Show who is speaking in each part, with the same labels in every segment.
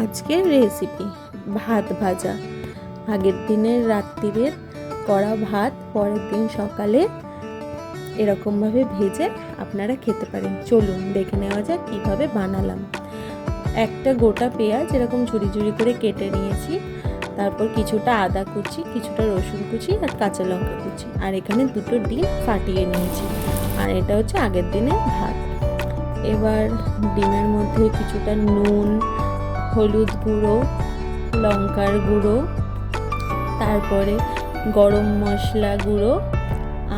Speaker 1: আজকের রেসিপি ভাত ভাজা। আগের দিনের রাত্রিরের করা ভাত পরের দিন সকালে এরকমভাবে ভেজে আপনারা খেতে পারেন। চলুন দেখে নেওয়া যাক কীভাবে বানালাম। একটা গোটা পেঁয়াজ এরকম ঝুরি ঝুরি করে কেটে নিয়েছি, তারপর কিছুটা আদা কুচি, কিছুটা রসুন কুচি আর কাঁচা লঙ্কা কুচি, আর এখানে দুটো ডিম ফাটিয়ে নিয়েছি। আর এটা হচ্ছে আগের দিনের ভাত। এবার ডিমের মধ্যে কিছুটা নুন, হলুদ গুঁড়ো, লঙ্কার গুঁড়ো, তারপরে গরম মশলা গুঁড়ো,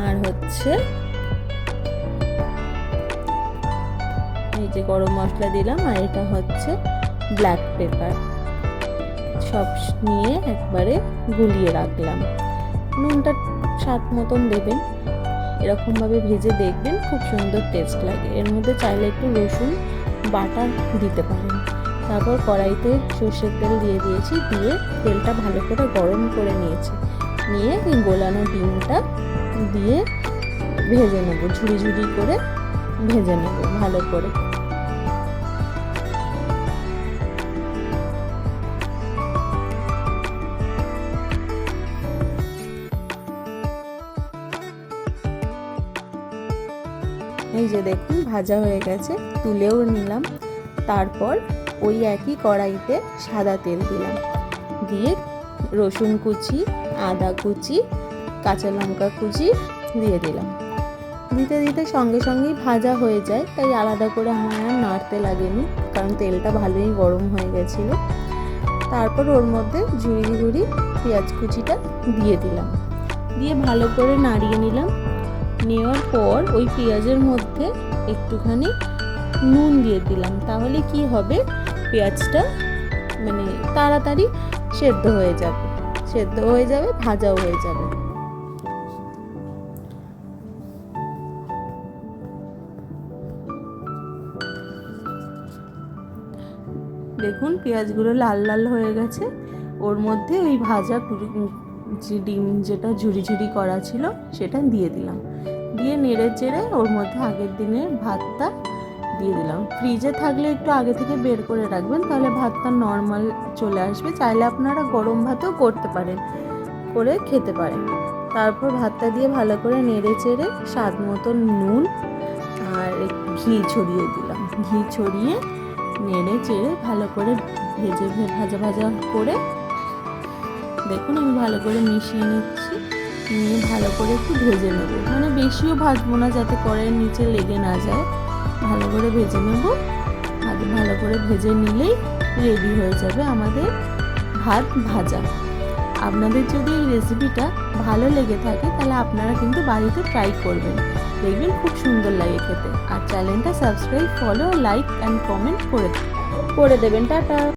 Speaker 1: আর হচ্ছে এই যে গরম মশলা দিলাম, আর এটা হচ্ছে ব্ল্যাক পেপার, সব নিয়ে একবারে গুলিয়ে রাখলাম। নুনটা স্বাদ মতন দেবেন, এরকমভাবে ভেজে দেখবেন, খুব সুন্দর টেস্ট লাগে। এর মধ্যে চাইলে একটু রসুন বাটা দিতে পারেন। তারপর কড়াইতে সর্ষের তেল দিয়ে দিয়েছি, দিয়ে তেলটা ভালো করে গরম করে নিয়েছি, নিয়ে এই গোলানো ডিমটা দিয়ে ভেজে নেব, ঝুড়ি ঝুড়ি করে ভেজে নেব ভালো করে। এই যে দেখুন ভাজা হয়ে গেছে, তুলেও নিলাম। তারপর ওই একই কড়াইতে সাদা তেল দিলাম, দিয়ে রসুন কুচি, আদা কুচি, কাঁচা লঙ্কা কুচি দিয়ে দিলাম। দিতে দিতে সঙ্গে সঙ্গেই ভাজা হয়ে যায়, তাই আলাদা করে আমার আর নাড়তে লাগেনি, কারণ তেলটা ভালোই গরম হয়ে গেছিলো। তারপর ওর মধ্যে ঝুড়ি ঝুড়ি পেঁয়াজ কুচিটা দিয়ে দিলাম, দিয়ে ভালো করে নাড়িয়ে নিলাম। নেওয়ার পর ওই পেঁয়াজের মধ্যে একটুখানি নুন দিয়ে দিলাম, তাহলে কি হবে, পেঁয়াজটা মানে তাড়াতাড়ি সেদ্ধ হয়ে যাবে, ভাজাও হয়ে যাবে। দেখুন পেঁয়াজগুলো লাল লাল হয়ে গেছে। ওর মধ্যে ওই ভাজা ডিম যেটা ঝুরি ঝুরি করা ছিল সেটা দিয়ে দিলাম, দিয়ে নেড়ে চেড়ে ওর মধ্যে আগের দিনের ভাতটা দিয়ে দিলাম। ফ্রিজে থাকলে একটু আগে থেকে বের করে রাখবেন, তাহলে ভাতটা নর্মাল চলে আসবে। চাইলে আপনারা গরম ভাতও করতে পারেন, করে খেতে পারেন। তারপর ভাতটা দিয়ে ভালো করে নেড়ে চেড়ে স্বাদ মতো নুন আর ঘি ছড়িয়ে দিলাম। ঘি ছড়িয়ে নেড়ে চেড়ে ভালো করে ভাজা ভাজা করে দেখুন আমি ভালো করে মিশিয়ে নিচ্ছি, নিয়ে ভালো করে একটু ভেজে নেব, মানে বেশিও ভাজবো না যাতে কড়াইয়ের নিচে লেগে না যায়, ভালো করে ভেজে নেব। ভালো করে ভেজে নিলেই রেডি হয়ে যাবে আমাদের ভাত ভাজা। আপনাদের যদি এই রেসিপিটা ভালো লেগে থাকে তাহলে আপনারা কিন্তু বাড়িতে ট্রাই করবেন, দেখবেন খুব সুন্দর লাগে খেতে। আর চ্যানেলটা subscribe, follow, like and comment করে দেবেন। টাটা।